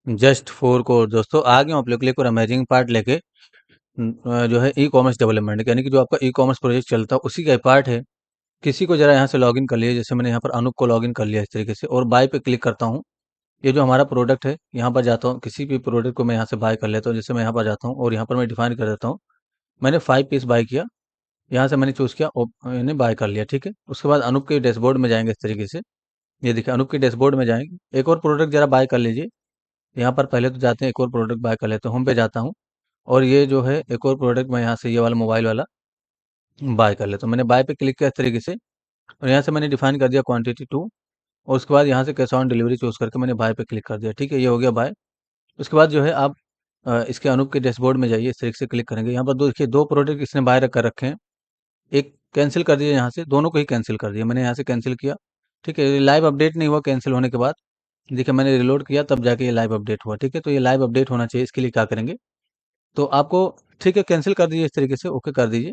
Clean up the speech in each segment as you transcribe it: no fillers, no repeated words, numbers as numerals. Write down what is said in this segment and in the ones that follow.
Just four core दोस्तों आ गया हूँ आप लोग के लिए एक अमेजिंग पार्ट लेके जो है ई कॉमर्स डेवलपमेंट यानी कि जो आपका ई कॉमर्स प्रोजेक्ट चलता है उसी का पार्ट है। किसी को जरा यहाँ से लॉगिन कर लिया, जैसे मैंने यहाँ पर अनूप को लॉगिन कर लिया इस तरीके से और बाय पे क्लिक करता हूँ। ये जो हमारा प्रोडक्ट है यहाँ पर जाता हूँ, किसी भी प्रोडक्ट को मैं यहाँ से बाय कर लेता हूँ। जैसे मैं यहाँ पर जाता हूँ और यहाँ पर मैं डिफाइन कर देता हूँ, मैंने 5 पीस बाय किया। यहाँ से मैंने चूज़ किया, मैंने बाय कर लिया, ठीक है। उसके बाद अनूप के डैशबोर्ड में जाएंगे इस तरीके से। ये देखिए अनूप के डैशबोर्ड में जाएंगे, एक और प्रोडक्ट जरा बाय कर लीजिए। यहाँ पर पहले तो जाते हैं, एक और प्रोडक्ट बाय कर लेते हैं, होम पे जाता हूँ और ये जो है एक और प्रोडक्ट मैं यहाँ से ये वाला मोबाइल वाला बाय कर लेता हूँ। मैंने बाय पे क्लिक किया इस तरीके से और यहाँ से मैंने डिफाइन कर दिया क्वांटिटी 2 और उसके बाद यहाँ से कैश ऑन डिलीवरी चूज़ करके मैंने बाय पे क्लिक कर दिया, ठीक है। ये हो गया बाय। उसके बाद जो है आप इसके अनूप के डैशबोर्ड में जाइए, इस तरीके से क्लिक करेंगे। यहाँ पर देखिए 2 प्रोडक्ट इसने बाय कर रखे हैं, एक कैंसिल कर दिया, यहाँ से दोनों को ही कैंसिल कर दिया। मैंने यहाँ से कैंसिल किया, ठीक है। लाइव अपडेट नहीं हुआ कैंसिल होने के बाद, देखिए मैंने रिलोड किया तब जाके ये लाइव अपडेट हुआ, ठीक है। तो ये लाइव अपडेट होना चाहिए, इसके लिए क्या करेंगे तो आपको, ठीक है, कैंसिल कर दीजिए इस तरीके से, ओके कर दीजिए।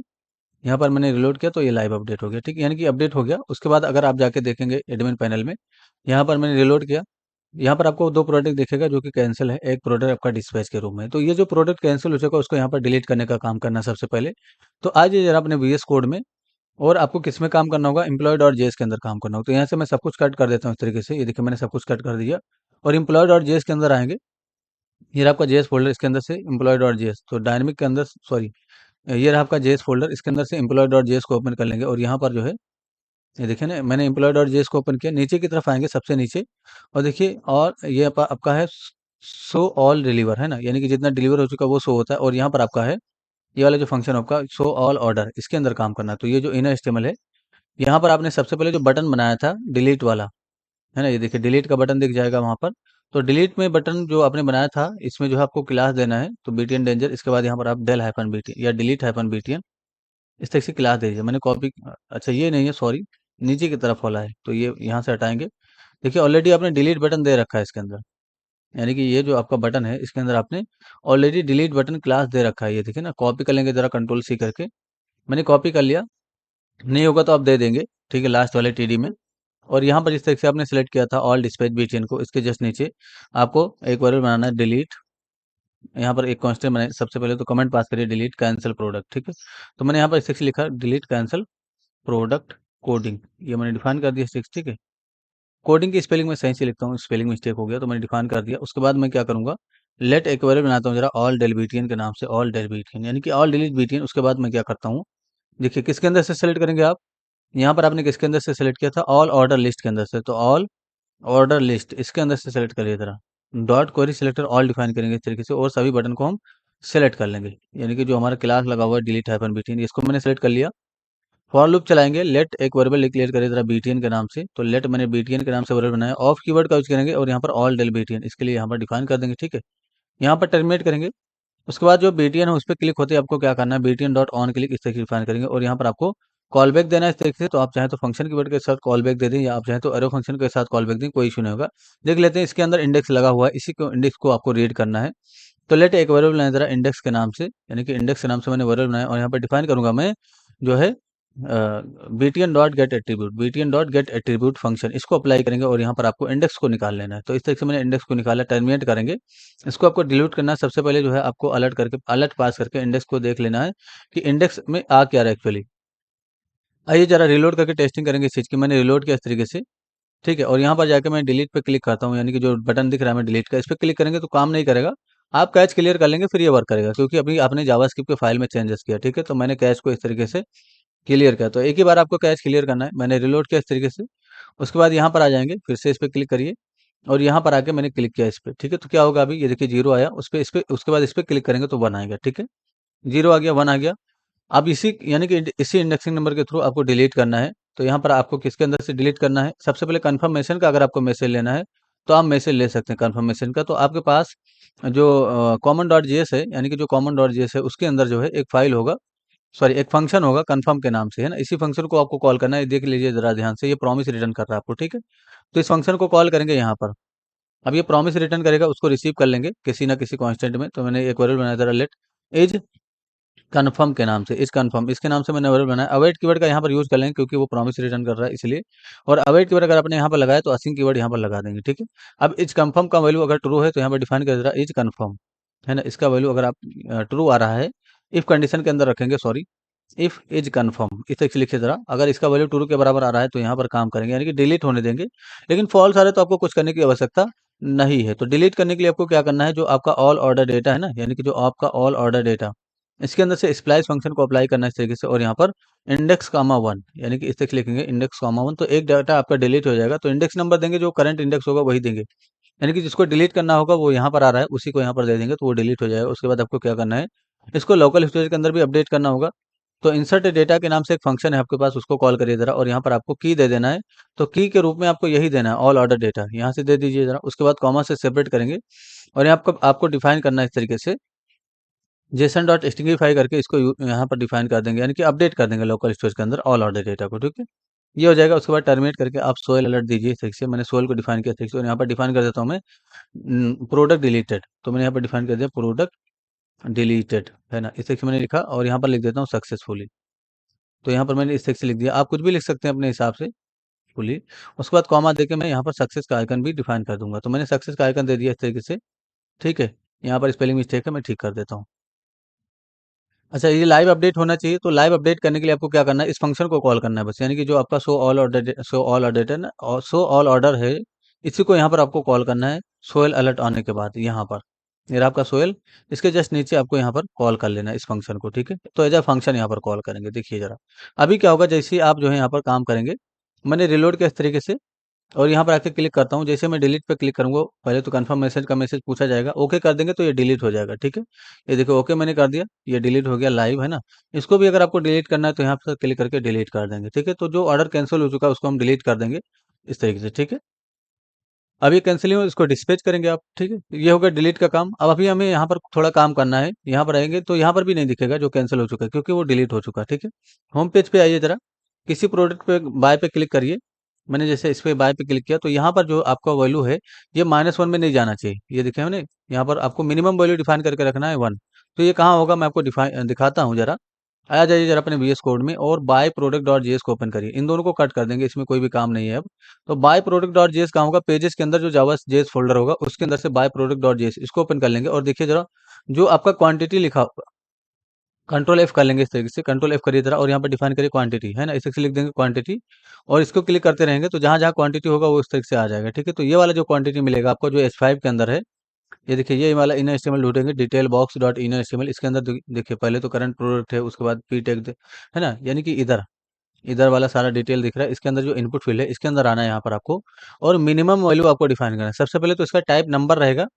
यहाँ पर मैंने रिलोड किया तो ये लाइव अपडेट हो गया, ठीक है, यानी कि अपडेट हो गया। उसके बाद अगर आप जाके देखेंगे एडमिन पैनल में, यहाँ पर मैंने रिलोड किया, यहाँ पर आपको 2 प्रोडक्ट दिखेगा जो कि कैंसिल है, एक प्रोडक्ट आपका डिस्पैच के रूम में। तो ये जो प्रोडक्ट कैंसिल हो चुका है उसको यहाँ पर डिलीट करने का काम करना है सबसे पहले। तो आज ये जरा अपने वीएस कोड में, और आपको किस में काम करना होगा, एम्प्लॉय डॉट जेएस के अंदर काम करना होगा। तो यहाँ से मैं सब कुछ कट कर देता हूँ इस तरीके से। ये देखिए मैंने सब कुछ कट कर दिया और एम्प्लॉय डॉट जेएस के अंदर आएंगे। ये रहा आपका जेएस फोल्डर, इसके अंदर से एम्प्लॉय डॉट जेएस, तो डायनेमिक के अंदर, सॉरी, ये रहा आपका जेएस फोल्डर, इसके अंदर से एम्प्लॉय डॉट जेएस को ओपन कर लेंगे और यहाँ पर जो है, ये देखिए ना, मैंने एम्प्लॉय डॉट जेएस को ओपन किया। नीचे की तरफ आएंगे सबसे नीचे और देखिए, और ये आपका है शो ऑल डिलीवर, है ना, यानी कि जितना डिलीवर हो चुका है वो शो होता है। और यहाँ पर आपका है ये वाला जो फंक्शन आपका शो ऑल ऑर्डर, इसके अंदर काम करना है। तो ये जो इनर एचटीएमएल है, यहाँ पर आपने सबसे पहले जो बटन बनाया था डिलीट वाला, है ना, ये देखिए डिलीट का बटन दिख जाएगा वहाँ पर। तो डिलीट में बटन जो आपने बनाया था, इसमें जो है आपको क्लास देना है, तो बीटीएन डेंजर, इसके बाद यहाँ पर आप डेल हाइफन बीटीएन या डिलीट हाइफन बीटीएन इस तरह से क्लास दे दीजिए। मैंने कॉपी, अच्छा ये नहीं है, सॉरी, नीचे की तरफ वाला है, तो ये यहाँ से हटाएंगे। देखिए ऑलरेडी आपने डिलीट बटन दे रखा है इसके अंदर, यानी कि ये जो आपका बटन है इसके अंदर आपने ऑलरेडी डिलीट बटन क्लास दे रखा है। ये देखिए ना, कॉपी कर लेंगे जरा कंट्रोल सी करके, मैंने कॉपी कर लिया। नहीं होगा तो आप दे देंगे, ठीक है, लास्ट वाले टीडी में। और यहाँ पर जिस तरह से आपने सेलेक्ट किया था ऑल डिस्पैच बीटीएन को, इसके जस्ट नीचे आपको एक वेरिएबल बनाना है डिलीट। यहाँ पर एक कांस्टेंट बनाए, सबसे पहले तो कमेंट पास करिए डिलीट कैंसिल प्रोडक्ट, ठीक है। तो मैंने यहाँ पर इस तरह से लिखा डिलीट कैंसिल प्रोडक्ट कोडिंग, ये मैंने डिफाइन कर दिया 6, ठीक है। कोडिंग की स्पेलिंग में सही से लिखता हूँ, स्पेलिंग मिस्टेक हो गया तो मैंने डिफाइन कर दिया। उसके बाद मैं क्या करूँगा, लेट एक वेरिएबल बनाता हूँ जरा ऑल डेल बीटीएन के नाम से, ऑल डेल बीटीएन यानी कि ऑल डिलीट बीटीएन। उसके बाद मैं क्या करता हूँ, देखिए किसके अंदर से सेलेक्ट करेंगे आप, यहाँ पर आपने किसके अंदर से सेलेक्ट किया था, ऑल ऑर्डर लिस्ट के अंदर से, तो ऑल ऑर्डर लिस्ट इसके अंदर से सेलेक्ट करिए जरा। Dot query selector all define करेंगे इस तरीके से और सभी बटन को हम सेलेक्ट कर लेंगे, यानी कि जो हमारा क्लास लगा हुआ है डिलीट हाइफन बीटीएन, इसको मैंने सेलेक्ट कर लिया। फॉर लूप चलाएंगे, लेट एक वेरिएबल डिक्लेयर करिए जरा बीटीएन के नाम से, तो लेट मैंने बीटीएन के नाम से वेरिएबल बनाया। ऑफ कीवर्ड का यूज करेंगे और यहाँ पर ऑल डेल बीटीएन, इसके लिए यहाँ पर डिफाइन कर देंगे, ठीक है। यहाँ पर टर्मिनेट करेंगे। उसके बाद जो बीटीएन है उस पर क्लिक होते ही आपको क्या करना है, बीटीएन डॉट ऑन क्लिक इस तरीके से डिफाइन करेंगे और यहाँ पर आपको कॉल बैक देना है इस तरीके से। तो आप चाहे तो फंक्शन कीवर्ड के साथ कॉल बैक दे दें या आप चाहे तो एरो फंक्शन के साथ कॉल बैक दें, कोई इशू नहीं होगा। देख लेते हैं, इसके अंदर इंडेक्स लगा हुआ है, इसी को इंडेक्स को आपको रीड करना है। तो लेट एक वेरिएबल बनाया जरा इंडेक्स के नाम से, यानी कि इंडेक्स के नाम से मैंने वेरिएबल बनाया और यहाँ पर डिफाइन करूंगा मैं जो है BTN dot gate attribute, BTN dot gate attribute function, इसको अप्लाई करेंगे और यहाँ पर आपको इंडेक्स को निकाल लेना है। तो इस तरह से मैंने इंडेक्स को निकाला, टर्मिनेट करेंगे। इसको आपको डिलीट करना है, सबसे पहले जो है आपको अलर्ट करके, अलर्ट पास करके इंडेक्स को देख लेना है कि इंडेक्स में आ क्या रहा है एक्चुअली। आइए जरा रिलोड करके टेस्टिंग करेंगे इस चीज़ की। मैंने रिलोड किया इस तरीके से, ठीक है, और यहाँ पर जाके मैं डिलीट पे क्लिक करता हूँ, यानी कि जो बटन दिख रहा है मैं डिलीट का, इस पर क्लिक करेंगे तो काम नहीं करेगा। आप कैच क्लियर कर लेंगे फिर ये वर्क करेगा, क्योंकि अभी आपने जावास्क्रिप्ट के फाइल में चेंजेस किया, ठीक है। तो मैंने कैच को इस तरीके से क्लियर किया, तो एक ही बार आपको कैच क्लियर करना है। मैंने रिलोड किया इस तरीके से। उसके बाद यहाँ पर आ जाएंगे, फिर से इस पर क्लिक करिए और यहाँ पर आके मैंने क्लिक किया इस पर, ठीक है। तो क्या होगा, अभी ये देखिए जीरो आया, उस पर उसके बाद इस पर क्लिक करेंगे तो 1 आएगा, ठीक है। जीरो आ गया, 1 आ गया। अब इसी, यानी कि इसी इंडेक्सिंग नंबर के थ्रू आपको डिलीट करना है। तो यहाँ पर आपको किसके अंदर से डिलीट करना है, सबसे पहले कंफर्मेशन का अगर आपको मैसेज लेना है तो आप मैसेज ले सकते हैं कंफर्मेशन का। तो आपके पास जो कॉमन डॉट जीएस है, यानी कि जो कॉमन डॉट जीएस है उसके अंदर जो है एक फाइल होगा, सॉरी एक फंक्शन होगा कन्फर्म के नाम से, है ना। इसी फंक्शन को आपको कॉल करना है, देख लीजिए जरा ध्यान से, ये प्रॉमिस रिटर्न कर रहा है आपको, ठीक है। तो इस फंक्शन को कॉल करेंगे यहाँ पर। अब ये प्रॉमिस रिटर्न करेगा, उसको रिसीव कर लेंगे किसी ना किसी कांस्टेंट में। तो मैंने एक वेरिएबल बनाया, जरा लेट एज कन्फर्म के नाम से, इज कन्फर्म इसके नाम से मैंने अवेट बनाया। अवेट कीवर्ड का यहाँ पर यूज़ कर लेंगे क्योंकि वो प्रॉमिस रिटर्न कर रहा है इसलिए। और अवेट कीवर्ड अगर आपने यहाँ पर लगाया तो असिंक कीवर्ड यहाँ पर लगा देंगे, ठीक है। अब इज कन्फर्म का वैल्यू अगर ट्रू है तो यहाँ पर डिफाइन कर दे रहा है इज कन्फर्म, है ना। इसका वैल्यू अगर आप ट्रू आ रहा है, इफ कंडीशन के अंदर रखेंगे, सॉरी, इफ इज कन्फर्म इस तरह से लिखिए जरा। अगर इसका वैल्यू ट्रू के बराबर आ रहा है तो यहाँ पर काम करेंगे, यानी कि डिलीट होने देंगे। लेकिन फॉल्स आ रहा है तो आपको कुछ करने की आवश्यकता नहीं है। तो डिलीट करने के लिए आपको क्या करना है, जो आपका ऑल ऑर्डर डेटा है ना, यानी कि जो आपका ऑल ऑर्डर डेटा, इसके अंदर से स्प्लाइस फंक्शन को अप्लाई करना है इस तरीके से। और यहाँ पर इंडेक्स कामा वन, यानी कि इस तरह से लिखेंगे इंडेक्स कामा वन, तो एक डाटा आपका डिलीट हो जाएगा। तो इंडेक्स नंबर देंगे, जो करंट इंडेक्स होगा वही देंगे, यानी कि जिसको डिलीट करना होगा वो यहाँ पर आ रहा है, उसी को यहाँ पर दे देंगे तो वो डिलीट हो जाएगा। उसके बाद आपको क्या करना है, इसको लोकल स्टोरेज के अंदर भी अपडेट करना होगा। तो इंसर्ट डेटा के नाम से एक फंक्शन है आपके पास, उसको कॉल करिए जरा। और यहाँ पर आपको की दे देना है, तो की के रूप में आपको यही देना है, ऑल ऑर्डर डेटा, यहाँ से दे दीजिए जरा। उसके बाद कॉमा से सेपरेट करेंगे और यहाँ आपको डिफाइन करना है इस तरीके से, जेसन डॉट स्ट्रिंगीफाई करके इसको यहाँ पर डिफाइन कर देंगे, यानी कि अपडेट कर देंगे लोकल स्टोरेज के अंदर ऑल ऑर्डर डेटा को, ठीक है। ये हो जाएगा। उसके बाद टर्मिनेट करके आप सोयल अलर्ट दीजिए इस तरीके से। मैंने सोयल को डिफाइन किया इस तरीके से। और यहाँ पर डिफाइन कर देता हूँ मैं प्रोडक्ट डिलीटेड, तो मैंने यहाँ पर डिफाइन कर दिया प्रोडक्ट डिलीटेड, है ना। इस तरीके से मैंने लिखा और यहाँ पर लिख देता हूँ सक्सेसफुली। तो यहाँ पर मैंने इस तरीके से लिख दिया, आप कुछ भी लिख सकते हैं अपने हिसाब से फुली। उसके बाद कॉमा देके मैं यहाँ पर सक्सेस का आइकन भी डिफाइन कर दूंगा। तो मैंने सक्सेस का आइकन दे दिया इस तरीके से, ठीक है। यहाँ पर स्पेलिंग मिस्टेक है, मैं ठीक कर देता हूँ। अच्छा, ये लाइव अपडेट होना चाहिए, तो लाइव अपडेट करने के लिए आपको क्या करना है, इस फंक्शन को कॉल करना है बस, यानी कि जो आपका शो ऑल ऑर्डर है ना, और शो ऑल ऑर्डर है, इसी को यहाँ पर आपको कॉल करना है सोयल अलर्ट आने के बाद। यहाँ पर ये रहा आपका सोयल, इसके जस्ट नीचे आपको यहाँ पर कॉल कर लेना है इस फंक्शन को, ठीक है। तो एज अ फंक्शन यहाँ पर कॉल करेंगे। देखिए जरा अभी क्या होगा, जैसे ही आप जो है यहाँ पर काम करेंगे, मैंने रिलोड किया इस तरीके से और यहाँ पर आके क्लिक करता हूँ। जैसे मैं डिलीट पे क्लिक करूँगा, पहले तो कंफर्म मैसेज का मैसेज पूछा जाएगा, ओके कर देंगे तो ये डिलीट हो जाएगा, ठीक है। ये देखो ओके मैंने कर दिया, ये डिलीट हो गया लाइव, है ना। इसको भी अगर आपको डिलीट करना है तो यहाँ पर क्लिक करके डिलीट कर देंगे, ठीक है। तो जो ऑर्डर कैंसिल हो चुका है उसको हम डिलीट कर देंगे इस तरीके से, ठीक है। अब ये कैंसिल हो, इसको डिस्पैच करेंगे आप, ठीक है। ये हो गया डिलीट का काम। अब अभी हमें यहाँ पर थोड़ा काम करना है, यहाँ पर आएंगे तो यहाँ पर भी नहीं दिखेगा जो कैंसिल हो चुका है, क्योंकि वो डिलीट हो चुका है, ठीक है। होम पेज पे आइए जरा, किसी प्रोडक्ट पे बाय पे क्लिक करिए। मैंने जैसे इस पे बाय पे क्लिक किया तो यहाँ पर जो आपका वैल्यू है, ये -1 में नहीं जाना चाहिए। ये देखिए मैंने यहाँ पर आपको मिनिमम वैल्यू डिफाइन करके रखना है 1। तो ये कहाँ होगा, मैं आपको दिखाता हूँ जरा। आ जाइए जरा अपने वीएस कोड में और बाय प्रोडक्ट डॉट जेएस को ओपन करिए। इन दोनों को कट कर देंगे, इसमें कोई भी काम नहीं है अब। तो बाय प्रोडक्ट डॉट जेएस कहाँ होगा, पेजेस के अंदर जो जावा जेएस फोल्डर होगा उसके अंदर से बाय प्रोडक्ट डॉट जेएस इसको ओपन कर लेंगे। और देखिए जरा, जो आपका क्वांटिटी लिखा होगा, कंट्रोल एफ कर लेंगे इस तरीके से, कंट्रोल एफ करिए जरा और यहाँ पर डिफाइन करिए क्वांटिटी, है ना। इस तरीके से लिख देंगे क्वांटिटी और इसको क्लिक करते रहेंगे तो जहाँ जहाँ क्वांटिटी होगा वो इस तरीके से आ जाएगा, ठीक है। तो ये वाला जो क्वांटिटी मिलेगा आपको जो H5 के अंदर है, ये देखिए ये वाला इनर एचटीएमएल ढूंढेंगे, detail box dot inner HTML. इसके अंदर देखिए पहले तो करंट प्रोडक्ट है, उसके बाद पी टैग है ना, यानी कि इधर इधर वाला सारा डिटेल दिख रहा है। इसके अंदर जो इनपुट फील्ड है इसके अंदर आना है यहाँ पर आपको, और मिनिमम वैल्यू आपको डिफाइन करना है। सबसे पहले तो इसका टाइप नंबर रहेगा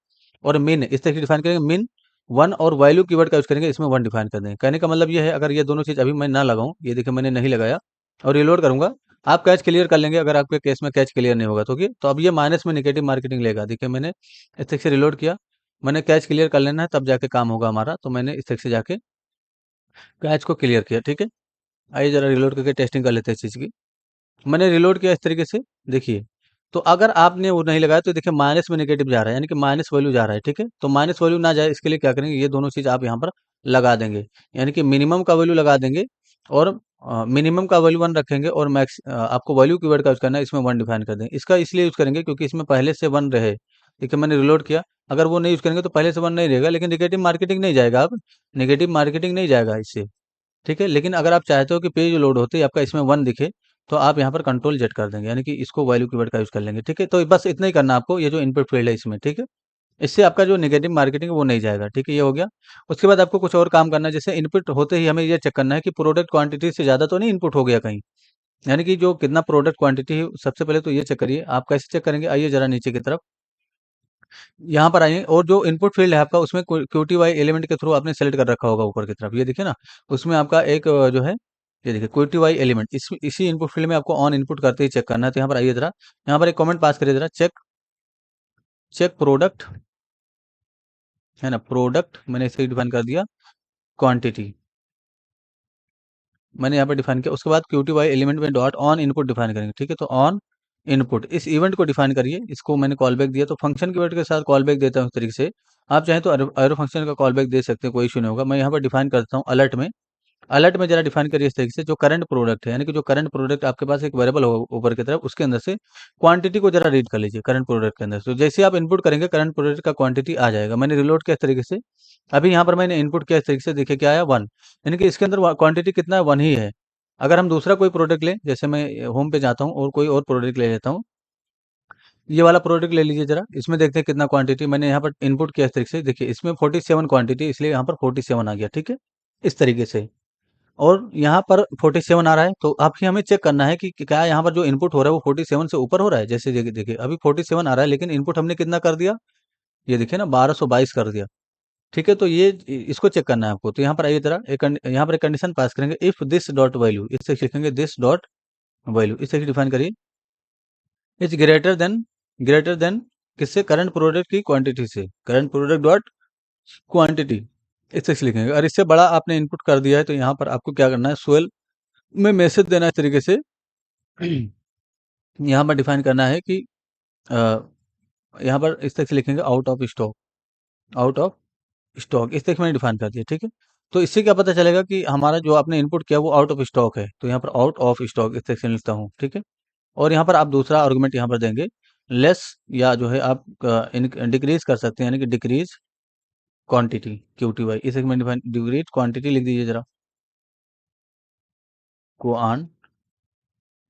और मिन इस तरह से डिफाइन करेंगे, मिन 1, और वैल्यू कीवर्ड का यूज करेंगे, इसमें 1 डिफाइन कर देंगे। कहने का मतलब ये है, अगर ये दोनों चीज अभी मैं ना लगाऊं, ये देखिए मैंने नहीं लगाया और रिलोड करूंगा, आप कैच क्लियर कर लेंगे। अगर आपके केस में कैच क्लियर नहीं होगा तो तो अब ये माइनस में नेगेटिव मार्केटिंग लेगा। देखिए मैंने इस तरह से रिलोड किया, मैंने कैच क्लियर कर लेना है तब जाके काम होगा हमारा। तो मैंने इस तरह से जाके कैच को क्लियर किया, ठीक है। आइए जरा रिलोड करके टेस्टिंग कर लेते हैं इस चीज़ की। मैंने रिलोड किया इस तरीके से, देखिए। तो अगर आपने वो नहीं लगाया तो देखिए माइनस में नेगेटिव जा रहा है, यानी कि माइनस वैल्यू जा रहा है, ठीक है। तो माइनस वैल्यू ना जाए इसके लिए क्या करेंगे, ये दोनों चीज़ आप यहाँ पर लगा देंगे, यानी कि मिनिमम का वैल्यू लगा देंगे और मिनिमम का वैल्यू 1 रखेंगे और मैक्स आपको वैल्यू कीवर्ड का यूज़ करना है, इसमें 1 डिफाइन कर देंगे। इसका इसलिए यूज़ करेंगे क्योंकि इसमें पहले से 1 रहे। देखिए मैंने रिलोड किया, अगर वो नहीं यूज़ करेंगे तो पहले से 1 नहीं रहेगा, लेकिन नेगेटिव मार्केटिंग नहीं जाएगा। अब नेगेटिव मार्केटिंग नहीं जाएगा इससे, ठीक है। लेकिन अगर आप चाहते हो कि पेज लोड होते ही आपका इसमें 1 दिखे, तो आप यहाँ पर कंट्रोल जेड कर देंगे, यानी कि इसको वैल्यू कीवर्ड का यूज़ कर लेंगे, ठीक है। तो बस इतना ही करना है आपको, ये जो इनपुट फील्ड है इसमें, ठीक है। इससे आपका जो नेगेटिव मार्केटिंग है वो नहीं जाएगा, ठीक है। ये हो गया। उसके बाद आपको कुछ और काम करना है, जैसे इनपुट होते ही हमें ये चेक करना है कि प्रोडक्ट क्वांटिटी से ज़्यादा तो नहीं इनपुट हो गया कहीं, यानी कि जो कितना प्रोडक्ट क्वांटिटी है, सबसे पहले तो ये चेक करिए। आप कैसे चेक करेंगे, आइए जरा नीचे की तरफ, यहाँ पर आइए और जो इनपुट फील्ड है आपका उसमें क्यूटीवाई एलिमेंट के थ्रू आपने सेलेक्ट कर रखा होगा ऊपर की तरफ, ये देखिए ना। उसमें आपका एक जो है, ये देखिए क्यूटीवाई एलिमेंट, इसी इनपुट फील्ड में आपको ऑन इनपुट करते ही चेक करना है। तो यहाँ पर आइए जरा, यहाँ पर एक कमेंट पास करिए जरा, चेक चेक प्रोडक्ट, है ना, प्रोडक्ट मैंने इसे डिफाइन कर दिया क्वांटिटी, मैंने यहाँ पर डिफाइन किया। उसके बाद क्यूटीवाई एलिमेंट में डॉट ऑन इनपुट डिफाइन करेंगे, ठीक है। तो ऑन इनपुट इस इवेंट को डिफाइन करिए, इसको मैंने कॉल बैक दिया तो फंक्शन कीवर्ड के साथ कॉल बैक देता हूँ इस तरीके से। आप चाहें तो एरो फंक्शन का कॉल बैक दे सकते हैं, कोई इशू नहीं होगा। मैं यहाँ पर डिफाइन करता हूँ अलर्ट में जरा डिफाइन करिए इस तरीके से, जो करंट प्रोडक्ट है यानी कि जो करंट प्रोडक्ट आपके पास एक वेरिएबल होगा ऊपर की तरफ, उसके अंदर से क्वांटिटी को जरा रीड कर लीजिए करंट प्रोडक्ट के अंदर। तो जैसे आप इनपुट करेंगे करंट प्रोडक्ट का क्वांटिटी आ जाएगा। मैंने रिलोड किया इस तरीके से, अभी यहाँ पर मैंने इनपुट किया इस तरीके से, देखिए क्या आया 1, यानी कि इसके अंदर क्वांटिटी कितना है 1 ही है। अगर हम दूसरा कोई प्रोडक्ट लें, जैसे मैं होम पे जाता हूँ और कोई और प्रोडक्ट ले लेता हूँ, ये वाला प्रोडक्ट ले लीजिए जरा, इसमें देखते हैं कितना क्वांटिटी मैंने यहाँ पर इनपुट किया इस तरीके से। देखिए इसमें 47 क्वांटिटी, इसलिए यहाँ पर 47 आ गया, ठीक है, इस तरीके से। और यहाँ पर 47 आ रहा है, तो आपकी हमें चेक करना है कि क्या यहाँ पर जो इनपुट हो रहा है वो 47 से ऊपर हो रहा है। जैसे देखिए देखिए अभी 47 आ रहा है, लेकिन इनपुट हमने कितना कर दिया, ये देखिए ना 1222 कर दिया, ठीक है। तो ये इसको चेक करना है आपको। तो यहाँ पर आइए जरा यहाँ पर एक कंडीशन पास करेंगे, इफ दिस डॉट वैल्यू, इससे लिखेंगे दिस डॉट वैल्यू, इससे डिफाइन करिए इज ग्रेटर देन किससे, करंट प्रोडक्ट की क्वांटिटी से, करंट प्रोडक्ट डॉट क्वांटिटी, इससे लिखेंगे। और इससे बड़ा आपने इनपुट कर दिया है तो यहाँ पर आपको क्या करना है, स्वेल में मैसेज देना है इस तरीके से। यहाँ पर डिफाइन करना है कि अ, यहाँ पर इस तरह से लिखेंगे out of stock, out of stock इस तरह से मैंने डिफाइन कर दिया, ठीक है। तो इससे क्या पता चलेगा कि हमारा जो आपने इनपुट किया वो आउट ऑफ स्टॉक है, तो यहाँ पर आउट ऑफ स्टॉक इस तरह से लिखता हूँ, ठीक है। और यहाँ पर आप दूसरा आर्गुमेंट यहाँ पर देंगे लेस, या जो है आप डिक्रीज कर सकते हैं, यानी कि डिक्रीज क्वांटिटी QTY, इसे मैंने डिफाइन, डिक्रीज क्वांटिटी लिख दीजिए जरा,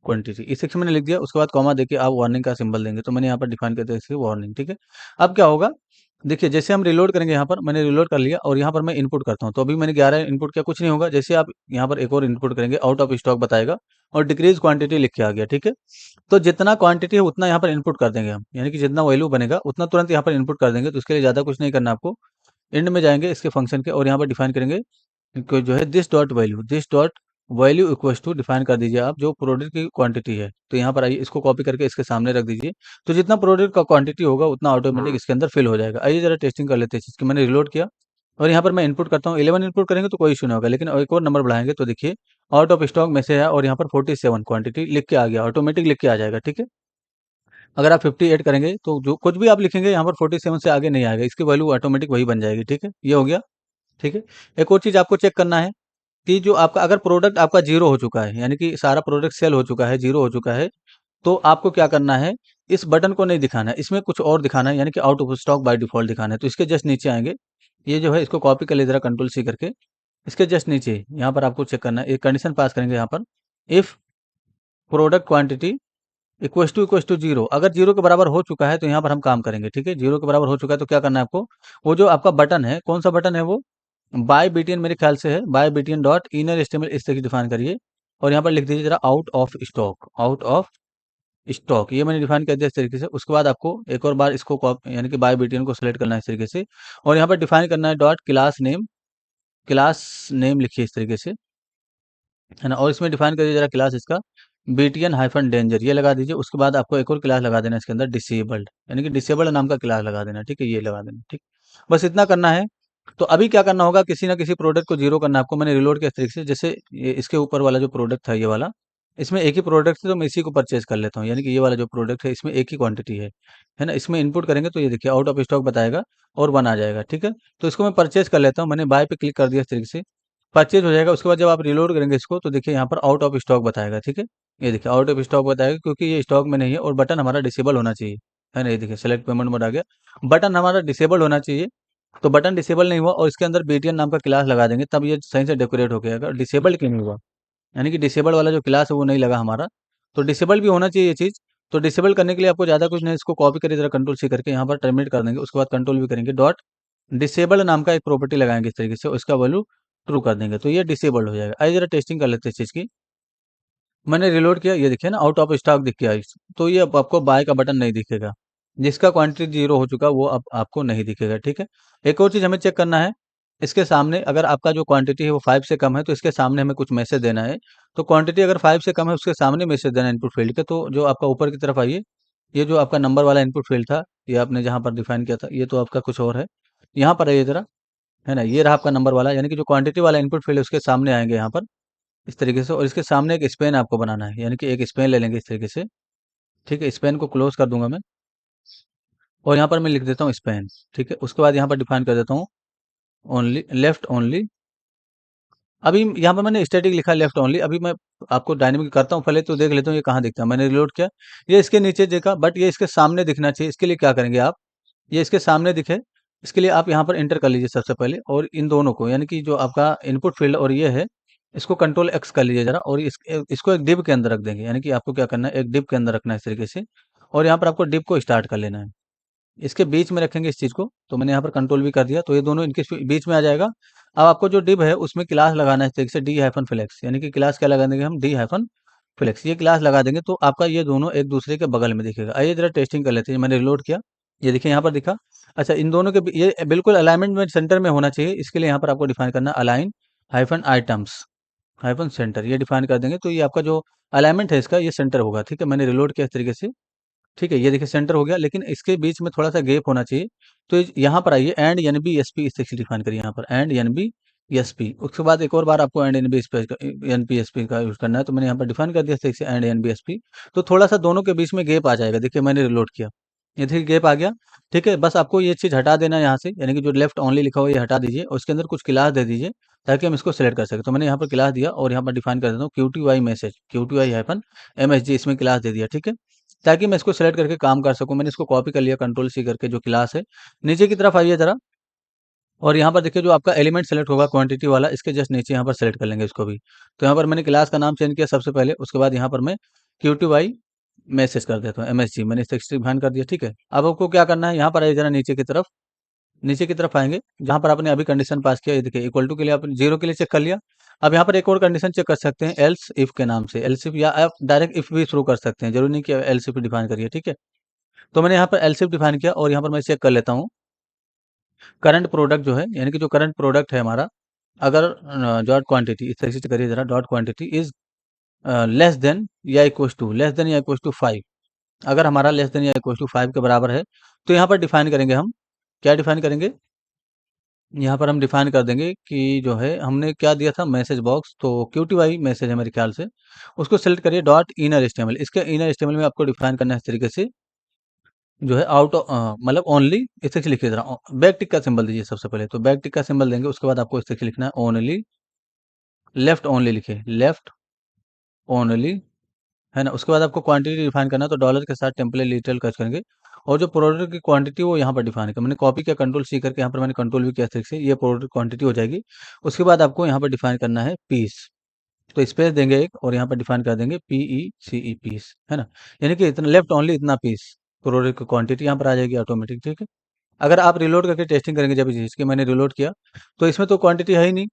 क्वांटिटी इस सेक्शन मैंने लिख दिया। उसके बाद कॉमा देके आप वार्निंग का सिंबल देंगे, तो मैंने यहाँ पर डिफाइन कर दिया इसकी वार्निंग, ठीक है। अब क्या होगा, देखिए जैसे हम रिलोड करेंगे, यहाँ पर मैंने रिलोड कर लिया और यहाँ पर मैं इनपुट करता हूँ, तो अभी मैंने 11 इनपुट किया, कुछ नहीं होगा। जैसे आप यहाँ पर एक और इनपुट करेंगे, आउट ऑफ स्टॉक बताएगा और डिक्रीज क्वांटिटी लिख के आ गया, ठीक है। तो जितना क्वांटिटी है उतना यहाँ पर इनपुट कर देंगे हम, यानी कि जितना वैल्यू बनेगा उतना तुरंत यहाँ पर इनपुट कर देंगे। तो इसके लिए ज़्यादा कुछ नहीं करना आपको, एंड में जाएंगे इसके फंक्शन के और यहाँ पर डिफाइन करेंगे कि जो है this dot value equals to, define कर दीजिए आप जो प्रोडक्ट की क्वांटिटी है। तो यहाँ पर आइए इसको कॉपी करके इसके सामने रख दीजिए, तो जितना प्रोडक्ट का क्वांटिटी होगा उतना ऑटोमेटिक इसके अंदर फिल हो जाएगा। आइए जरा टेस्टिंग कर लेते हैं इसकी। मैंने रिलोड किया और यहाँ पर मैं इनपुट करता हूँ, 11 इनपुट करेंगे तो कोई इशू नहीं होगा, लेकिन एक और नंबर बढ़ाएंगे तो देखिए आउट ऑफ स्टॉक में से है और यहाँ पर 47 क्वांटिटी लिख के आ गया, ऑटोमेटिक लिख के आ जाएगा, ठीक है। अगर आप 58 करेंगे तो जो कुछ भी आप लिखेंगे यहाँ पर 47 से आगे नहीं आएगा, इसकी वैल्यू ऑटोमेटिक वही बन जाएगी, ठीक है। ये हो गया, ठीक है। एक और चीज़ आपको चेक करना है कि जो आपका अगर प्रोडक्ट आपका जीरो हो चुका है, यानी कि सारा प्रोडक्ट सेल हो चुका है, जीरो हो चुका है, तो आपको क्या करना है, इस बटन को नहीं दिखाना है, इसमें कुछ और दिखाना है, यानी कि out of stock by default दिखाना है। तो इसके जस्ट नीचे आएंगे, ये जो है इसको कॉपी कर लीजिए जरा कंट्रोल C करके, इसके जस्ट नीचे यहाँ पर आपको चेक करना है, एक कंडीशन पास करेंगे यहाँ पर, if product quantity equals to zero, अगर जीरो के बराबर हो चुका है तो यहाँ पर हम काम करेंगे, ठीक है। जीरो के बराबर हो चुका है तो क्या करना है आपको, वो जो आपका बटन है, कौन सा बटन है वो, बाय बीटीएन मेरे ख्याल से है, by BTN dot inner estimate इस तरह की डिफाइन करिए और यहाँ पर लिख दीजिए जरा out of stock, out of stock, ये मैंने डिफाइन कर दिया इस तरीके से। उसके बाद आपको एक और बार इसको यानी कि बाय बीटीएन को सेलेक्ट करना है इस तरीके से और यहाँ पर डिफाइन करना है डॉट क्लास नेम लिखिए इस तरीके से, है ना। और इसमें डिफाइन करिए जरा क्लास इसका BTN-डेंजर, ये लगा दीजिए। उसके बाद आपको एक और क्लास लगा देना इसके अंदर, डिसेबल्ड, यानी कि डिसेबल्ड नाम का क्लास लगा देना, ठीक है, ये लगा देना, ठीक। बस इतना करना है। तो अभी क्या करना होगा, किसी ना किसी प्रोडक्ट को जीरो करना है आपको। मैंने रिलोड किया इस तरीके से, जैसे इसके ऊपर वाला जो प्रोडक्ट था ये वाला, इसमें एक ही प्रोडक्ट है तो मैं इसी को परचेज कर लेता हूँ, यानी कि ये वाला जो प्रोडक्ट है इसमें एक ही क्वांटिटी है ना। इसमें इनपुट करेंगे तो ये देखिए आउट ऑफ स्टॉक बताएगा और 1 आ जाएगा, ठीक है। तो इसको मैं परचेज कर लेता हूँ, मैंने बाय पे क्लिक कर दिया इस तरीके से, परचेज हो जाएगा। उसके बाद जब आप रिलोड करेंगे इसको तो देखिए यहाँ पर आउट ऑफ स्टॉक बताएगा, ठीक है। ये देखिए आउट ऑफ स्टॉक बताएगा क्योंकि ये स्टॉक में नहीं है और बटन हमारा डिसेबल होना चाहिए, है ना। ये देखिए सेलेक्ट पेमेंट मोड आ गया, बटन हमारा डिसेबल होना चाहिए, तो बटन डिसेबल नहीं हुआ और इसके अंदर BTN नाम का क्लास लगा देंगे, तब ये सही से डेकोरेट हो गया। डिसेबल क्यों नहीं हुआ, यानी कि डिसेबल वाला जो क्लास है वो नहीं लगा हमारा, तो डिसेबल भी होना चाहिए ये चीज़। तो डिसेबल करने के लिए आपको ज़्यादा कुछ नहीं, इसको कॉपी करिए जरा कंट्रोल C करके, यहाँ पर टर्मिनेट कर देंगे। उसके बाद कंट्रोल भी करेंगे, डॉट डिसेबल नाम का एक प्रॉपर्टी लगाएंगे इस तरीके से, उसका वैल्यू ट्रू कर देंगे तो ये डिसेबल्ड हो जाएगा। आइए जरा टेस्टिंग कर लेते हैं इस चीज़ की। मैंने रिलोड किया, ये देखिए ना आउट ऑफ स्टॉक दिख गया, तो ये अब आपको बाय का बटन नहीं दिखेगा, जिसका क्वांटिटी जीरो हो चुका वो अब आपको नहीं दिखेगा, ठीक है। एक और चीज़ हमें चेक करना है, इसके सामने अगर आपका जो क्वांटिटी है वो 5 से कम है तो इसके सामने हमें कुछ मैसेज देना है। तो क्वांटिटी अगर 5 से कम है उसके सामने मैसेज देना है इनपुट फील्ड के। तो जो आपका ऊपर की तरफ आइए, ये जो आपका नंबर वाला इनपुट फील्ड था, ये आपने जहाँ पर डिफाइन किया था, ये तो आपका कुछ और है। यहाँ पर आइए जरा, है ना, ये रहा आपका नंबर वाला, यानी कि जो क्वांटिटी वाला इनपुट फील्ड है उसके सामने आएंगे यहाँ पर इस तरीके से, और इसके सामने एक स्पेन आपको बनाना है, यानी कि एक स्पेन ले लेंगे इस तरीके से, ठीक है, स्पेन को क्लोज कर दूंगा मैं, और यहाँ पर मैं लिख देता हूँ स्पेन। ठीक है, उसके बाद यहाँ पर डिफाइन कर देता हूँ ओनली, लेफ्ट ओनली। अभी यहाँ पर मैंने स्टैटिक लिखा है लेफ्ट ओनली, अभी मैं आपको डायनेमिक करता हूँ, पहले तो देख लेता हूँ ये कहाँ दिखता है। मैंने रिलोड किया, ये इसके नीचे देखा, बट ये इसके सामने दिखना चाहिए। इसके लिए क्या करेंगे आप, ये इसके सामने दिखे, इसके लिए आप यहाँ पर एंटर कर लीजिए सबसे पहले, और इन दोनों को, यानी कि जो आपका इनपुट फील्ड और ये है, इसको कंट्रोल एक्स कर लीजिए जरा, और इसको एक डिव के अंदर रख देंगे। यानी कि आपको क्या करना है, एक डिव के अंदर रखना है इस तरीके से, और यहाँ पर आपको डिव को स्टार्ट कर लेना है। इसके बीच में रखेंगे इस चीज़ को, तो मैंने यहाँ पर कंट्रोल भी कर दिया, तो ये दोनों इनके बीच में आ जाएगा। अब आपको जो डिव है उसमें क्लास लगाना है इस तरीके से, डी हाइफन फ्लेक्स, यानी कि क्लास क्या लगा देंगे हम, डी हाइफन फ्लेक्स। ये क्लास लगा देंगे तो आपका ये दोनों एक दूसरे के बगल में दिखेगा। आइए जरा टेस्टिंग कर लेते हैं। मैंने रिलोड किया, ये देखिए यहाँ पर दिखा। अच्छा, इन दोनों के ये बिल्कुल अलाइनमेंट में सेंटर में होना चाहिए। इसके लिए यहाँ पर आपको डिफाइन करना align hyphen items hyphen centre, ये डिफाइन कर देंगे तो ये आपका जो अलाइनमेंट है इसका, ये सेंटर होगा। ठीक है, मैंने रिलोड किया इस तरीके से। ठीक है, ये देखिए सेंटर हो गया, लेकिन इसके बीच में थोड़ा सा गैप होना चाहिए। तो यहाँ पर आइए, and N B S P इस तरीके से डिफाइन करिए, यहाँ पर and N B S P. उसके बाद एक और बार आपको and N B S P का यूज करना है, तो मैंने यहाँ पर डिफाइन कर दिया इस तरीके से, and N B S P. तो थोड़ा सा दोनों के बीच में गैप आ जाएगा। देखिए मैंने रिलोड किया, ये देखिए गैप आ गया। ठीक है, बस आपको ये चीज़ हटा देना है यहाँ से, यानी कि जो लेफ्ट ओनली लिखा हुआ है ये हटा दीजिए, और उसके अंदर कुछ क्लास दे दीजिए ताकि हम इसको सेलेक्ट कर सकें। तो मैंने यहाँ पर क्लास दिया, और यहाँ पर डिफाइन कर देता हूँ Q T Y message, Q T Y hyphen M S G, इसमें क्लास दे दिया। ठीक है, ताकि मैं इसको सेलेक्ट करके काम कर सकूँ। मैंने इसको कॉपी कर लिया कंट्रोल सी करके, जो क्लास है। नीचे की तरफ आइए ज़रा, और यहाँ पर देखिए जो आपका एलिमेंट सेलेक्ट होगा क्वांटिटी वाला, इसके जस्ट नीचे यहाँ पर सेलेक्ट कर लेंगे इसको भी। तो यहाँ पर मैंने क्लास का नाम चेंज किया सबसे पहले, उसके बाद यहाँ पर मैं क्यू टी वाई मैसेज कर देता हूँ, एम एस जी, मैंने इस टेक्स्ट डिफाइन कर दिया। ठीक है, अब आपको क्या करना है, यहाँ पर आइए ज़रा नीचे की तरफ, नीचे की तरफ आएंगे जहाँ पर आपने अभी कंडीशन पास किया, ये देखिए इक्वल टू के लिए आपने जीरो के लिए चेक कर लिया। अब यहाँ पर एक और कंडीशन चेक कर सकते हैं, एल्स इफ के नाम से, एल्स इफ, या आप डायरेक्ट इफ भी शुरू कर सकते हैं, जरूरी नहीं कि एल्स इफ डिफाइन करिए। ठीक है, तो मैंने यहाँ पर एलसीफ डिफाइन किया, और यहाँ पर मैं चेक कर लेता हूँ करंट प्रोडक्ट जो है, यानी कि जो करंट प्रोडक्ट है हमारा, अगर डॉट क्वांटिटी इस तरीके से करिए जरा, dot quantity is less than या इक्वल टू, लेस देन या इक्वल टू 5, अगर हमारा लेस देन या इक्वल टू 5 के बराबर है, तो यहाँ पर डिफाइन करेंगे हम, क्या डिफाइन करेंगे, यहाँ पर हम डिफाइन कर देंगे कि जो है हमने क्या दिया था, मैसेज बॉक्स, तो QTY मैसेज है मेरे ख्याल से, उसको सेलेक्ट करिए, डॉट इनर एचटीएमएल। इसके इनर एचटीएमएल में आपको डिफाइन करना है इस तरीके से, जो है आउट मतलब ओनली, इस तरह से लिखिए जरा, बैक टिक का सिंबल दीजिए सबसे पहले, तो बैक टिक का सिंबल देंगे, उसके बाद आपको इस तरह से लिखना है ओनली, लेफ्ट ओनली लिखिए, लेफ्ट ओनली, है ना। उसके बाद आपको क्वांटिटी डिफाइन करना है, तो डॉलर के साथ टेम्पलेट डिटेल कच करेंगे, और जो प्रोडक्ट की क्वांटिटी वो यहाँ पर डिफाइन कर, मैंने कॉपी किया कंट्रोल सी करके, यहाँ पर मैंने कंट्रोल भी किया इस तरीके से, ये प्रोडक्ट क्वांटिटी हो जाएगी। उसके बाद आपको यहाँ पर डिफाइन करना है पीस, तो स्पेस देंगे एक, और यहाँ पर डिफाइन कर देंगे PECE पीस, है ना। यानी कि इतना लेफ्ट ओनली, इतना पीस, प्रोडक्ट की क्वांटिटी यहाँ पर आ जाएगी ऑटोमेटिक। ठीक है, अगर आप रिलोड करके टेस्टिंग करेंगे, जब इस चीज़ की मैंने रिलोड किया, तो इसमें तो क्वांटिटी है ही नहीं।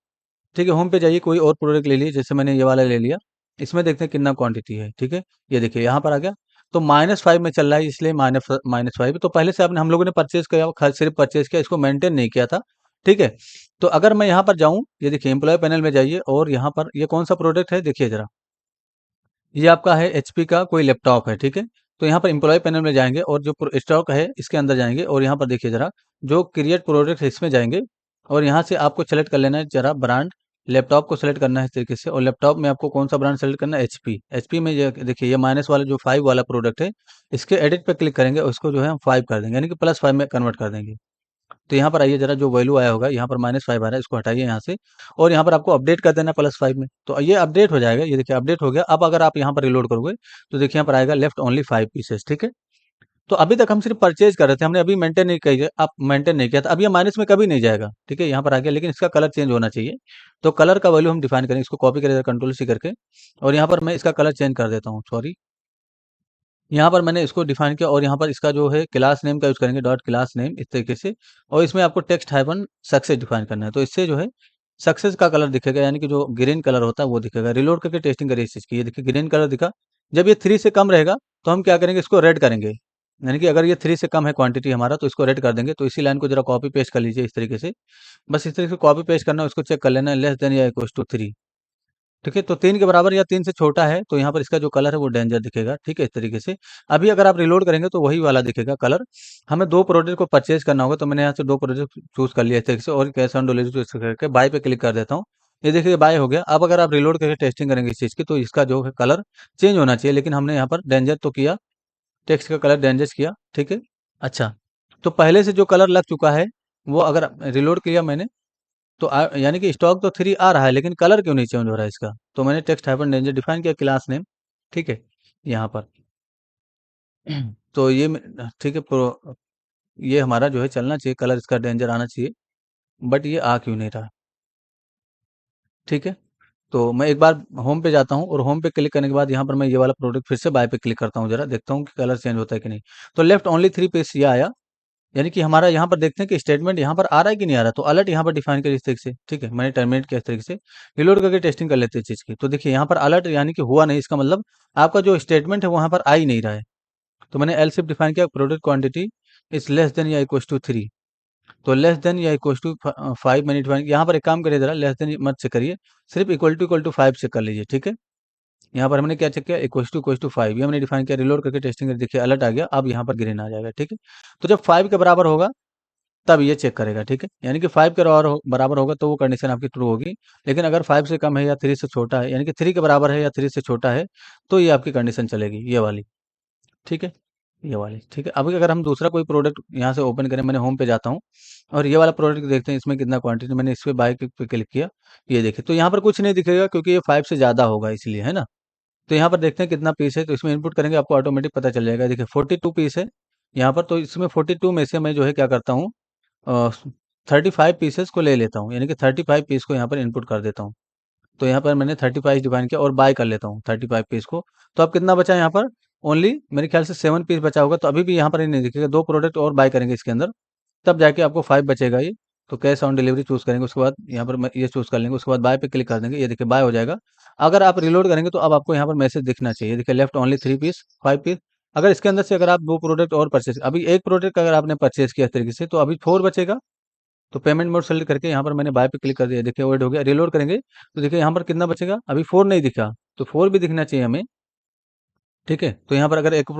ठीक है, होम पे जाइए, कोई और प्रोडक्ट ले लीजिए, जैसे मैंने ये वाला ले लिया, इसमें देखते हैं कितना क्वांटिटी है। ठीक है, ये देखिए यहाँ पर आ गया, तो -5 में चल रहा है, इसलिए -5। तो पहले से आपने, हम लोगों ने परचेज किया, सिर्फ परचेज किया, इसको मेंटेन नहीं किया था। ठीक है, तो अगर मैं यहाँ पर जाऊँ, ये देखिए एम्प्लॉय पैनल में जाइए, और यहाँ पर ये कौन सा प्रोडक्ट है देखिए जरा, ये आपका है एचपी का कोई लैपटॉप है। ठीक है, तो यहाँ पर एम्प्लॉय पैनल में जाएंगे, और जो स्टॉक है इसके अंदर जाएंगे, और यहाँ पर देखिए जरा, जो क्रिएट प्रोडक्ट है इसमें जाएंगे, और यहाँ से आपको सेलेक्ट कर लेना है जरा ब्रांड, लैपटॉप को सेलेक्ट करना है इस तरीके से, और लैपटॉप में आपको कौन सा ब्रांड सेलेक्ट करना है, एचपी। एचपी में ये देखिए, ये माइनस वाला जो 5 वाला प्रोडक्ट है, इसके एडिट पे क्लिक करेंगे, उसको जो है हम 5 कर देंगे, यानी कि +5 में कन्वर्ट कर देंगे। तो यहाँ पर आइए जरा, जो वैल्यू आया होगा यहाँ पर -5 आ रहा है, इसको हटाइए यहाँ से, और यहाँ पर आपको अपडेट कर देना +5 में, तो ये अपडेट हो जाएगा। ये देखिए अपडेट हो गया। अब अगर आप यहाँ पर रिलोड करोगे, तो देखिए यहाँ पर आएगा लेफ्ट ओनली 5 पीसेस। ठीक है, तो अभी तक हम सिर्फ परचेज कर रहे थे, हमने अभी मेंटेन नहीं किया, आप मेंटेन नहीं किया था, अब ये माइनस में कभी नहीं जाएगा। ठीक है, यहाँ पर आ गया, लेकिन इसका कलर चेंज होना चाहिए, तो कलर का वैल्यू हम डिफाइन करेंगे, इसको कॉपी करेगा कंट्रोल सी करके, और यहाँ पर मैं इसका कलर चेंज कर देता हूँ, सॉरी, यहाँ पर मैंने इसको डिफाइन किया, और यहाँ पर इसका जो है क्लास नेम का यूज करेंगे, डॉट क्लास नेम इस तरीके से, और इसमें आपको टेक्स्ट हाइफन सक्सेस डिफाइन करना है, तो इससे जो है सक्सेस का कलर दिखेगा, यानी कि जो ग्रीन कलर होता है वो दिखेगा। रिलोड करके टेस्टिंग करिए इस चीज़ की, ये देखिए ग्रीन कलर दिखा। जब ये 3 से कम रहेगा, तो हम क्या करेंगे, इसको रेड करेंगे, यानी कि अगर ये 3 से कम है क्वांटिटी हमारा, तो इसको रेड कर देंगे। तो इसी लाइन को जरा कॉपी पेस्ट कर लीजिए इस तरीके से, बस इस तरीके से कॉपी पेस्ट करना है, उसको चेक कर लेना है, लेस देन या इक्वल टू 3। ठीक है, तो 3 के बराबर या 3 से छोटा है, तो यहाँ पर इसका जो कलर है वो डेंजर दिखेगा। ठीक है, इस तरीके से। अभी अगर आप रिलोड करेंगे, तो वही वाला दिखेगा कलर। हमें 2 प्रोडक्ट को परचेज करना होगा, तो मैंने यहाँ से 2 प्रोडक्ट चूज़ कर लिया इस तरीके से, और कैश ऑन डिलीवरी चूज़ करके बाय पे क्लिक कर देता हूँ। ये देखिए बाय हो गया। अब अगर आप रिलोड करके टेस्टिंग करेंगे इस चीज़ की, तो इसका जो है कलर चेंज होना चाहिए, लेकिन हमने यहाँ पर डेंजर तो किया, टेक्स्ट का कलर डेंजर्स किया, ठीक है। अच्छा, तो पहले से जो कलर लग चुका है वो अगर रिलोड किया मैंने तो यानी कि स्टॉक तो 3 आ रहा है लेकिन कलर क्यों नहीं चेंज हो रहा है इसका? तो मैंने टेक्स्ट हाइफन डेंजर डिफाइन किया क्लास नेम, ठीक है, यहाँ पर। तो ये ठीक है, ये हमारा जो है चलना चाहिए, कलर इसका डेंजर आना चाहिए, बट ये आ क्यों नहीं रहा? ठीक है, तो मैं एक बार होम पे जाता हूँ और होम पे क्लिक करने के बाद यहाँ पर मैं ये वाला प्रोडक्ट फिर से बाय पे क्लिक करता हूँ, जरा देखता हूँ कि कलर चेंज होता है कि नहीं। तो लेफ्ट ओनली 3 पेज ये आया, यानी कि हमारा यहाँ पर देखते हैं कि स्टेटमेंट यहाँ पर आ रहा है कि नहीं आ रहा। तो अलर्ट यहाँ पर डिफाइन करिए इस तरीके से, ठीक है, मैंने टर्मिनेट किया इस तरीके से। रिलोड करके टेस्टिंग कर लेते हैं चीज़ की। तो देखिए यहाँ पर अलर्ट यानी कि हुआ नहीं, इसका मतलब आपका जो स्टेटमेंट है वहाँ पर आ ही नहीं रहा है। तो मैंने एल सिर्फ डिफाइन किया, product quantity is less than या इक्वल टू 3। तो लेस देन या इक्वल टू 5 मैंने डिफाइन, यहाँ पर एक काम करिए जरा, लेस देन मत चेक करिए, सिर्फ इक्वल टू 5 चेक कर लीजिए, ठीक है। यहाँ पर हमने क्या चेक किया, इक्वल टू 5 ये हमने डिफाइन किया, रिलोड करके टेस्टिंग कर, देखिए अलर्ट आ गया, अब यहाँ पर ग्रीन आ जाएगा, ठीक है। तो जब 5 के बराबर होगा तब ये चेक करेगा, ठीक है। यानी कि 5 के बराबर होगा तो वो कंडीशन आपकी ट्रू होगी। लेकिन अगर 5 से कम है या 3 से छोटा है, यानी कि 3 के बराबर है या 3 से छोटा है, तो ये आपकी कंडीशन चलेगी, ये वाली, ठीक है, ये वाली, ठीक है। अभी अगर हम दूसरा कोई प्रोडक्ट यहाँ से ओपन करें, मैंने होम पे जाता हूँ और ये वाला प्रोडक्ट देखते हैं इसमें कितना क्वांटिटी, मैंने इस पे बाय पे क्लिक किया, ये देखिए तो यहाँ पर कुछ नहीं दिखेगा क्योंकि ये 5 से ज़्यादा होगा इसलिए, है ना। तो यहाँ पर देखते हैं कितना पीस है, तो इसमें इनपुट करेंगे आपको ऑटोमेटिक पता चल जाएगा। देखिए 42 पीस है यहाँ पर, तो इसमें 42 में से मैं जो है क्या करता हूँ, 35 पीसेस को ले लेता हूँ, यानी कि 35 पीस को यहाँ पर इनपुट कर देता हूँ। तो यहाँ पर मैंने 35 डिफाइन किया और बाय कर लेता हूँ 35 पीस को। तो अब कितना बचा यहाँ पर, ओनली मेरे ख्याल से 7 पीस बचा होगा। तो अभी भी यहाँ पर ही नहीं दिखेगा, 2 प्रोडक्ट और बाय करेंगे इसके अंदर, तब जाके आपको 5 बचेगा ये। तो कैश ऑन डिलीवरी चूज़ करेंगे, उसके बाद यहाँ पर ये चूज़ कर लेंगे, उसके बाद बाय पे क्लिक कर देंगे, ये देखिए बाय हो जाएगा। अगर आप रिलोड करेंगे तो अब आपको यहाँ पर मैसेज दिखना चाहिए, देखिए लेफ्ट ओनली 3 पीस, 5 पीस। अगर इसके अंदर से अगर आप 2 प्रोडक्ट और परचेज़, अभी 1 प्रोडक्ट अगर आपने परचेज़ किया इस तरीके से, तो अभी 4 बचेगा। तो पेमेंट मोड सेलेक्ट करके यहाँ पर मैंने बाय पे क्लिक कर दिया, देखिए ऐड हो गया। रिलोड करेंगे तो देखिए यहाँ पर कितना बचेगा, अभी 4 नहीं दिखा, तो 4 भी दिखना चाहिए हमें, ठीक है। तो यहाँ पर अगर एक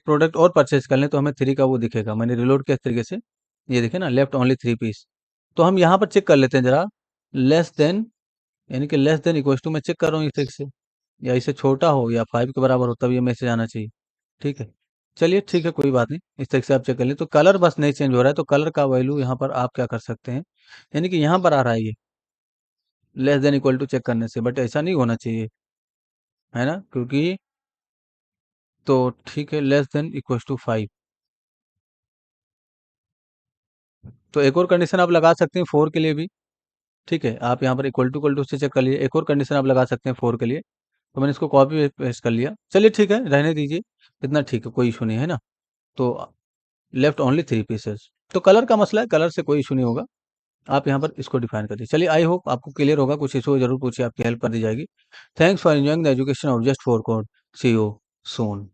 प्रोडक्ट और परचेज कर लें तो हमें 3 का वो दिखेगा। मैंने रिलोड किया इस तरीके से, ये देखिए ना, लेफ्ट ओनली 3 पीस। तो हम यहाँ पर चेक कर लेते हैं जरा, लेस देन, यानी कि लेस देन इक्वल टू मैं चेक कर रहा हूँ इस तरीके से, या इससे छोटा हो या 5 के बराबर हो तब ये मैसेज आना चाहिए, ठीक है। चलिए ठीक है, कोई बात नहीं, इस तरीके से आप चेक कर लें। तो कलर बस नहीं चेंज हो रहा है, तो कलर का वैल्यू यहाँ पर आप क्या कर सकते हैं, यानी कि यहाँ पर आ रहा है ये less than equal to check करने से, बट ऐसा नहीं होना चाहिए, है ना, क्योंकि, तो ठीक है, लेस देन इक्वल टू 5। तो एक और कंडीशन आप लगा सकते हैं 4 के लिए भी, ठीक है। आप यहाँ पर इक्वल टू से चेक कर लीजिए, एक और कंडीशन आप लगा सकते हैं 4 के लिए। तो मैंने इसको कॉपी पेस्ट कर लिया, चलिए ठीक है, रहने दीजिए, इतना ठीक है, कोई इशू नहीं है ना। तो लेफ्ट ओनली 3 पीसेस, तो कलर का मसला है, कलर से कोई इशू नहीं होगा। आप यहाँ पर इसको डिफाइन कर दीजिए। चलिए, आई होप आपको क्लियर होगा, कुछ इशू जरूर पूछिए, आपकी हेल्प कर दी जाएगी। Thanks for enjoying the education of just for code, see you soon.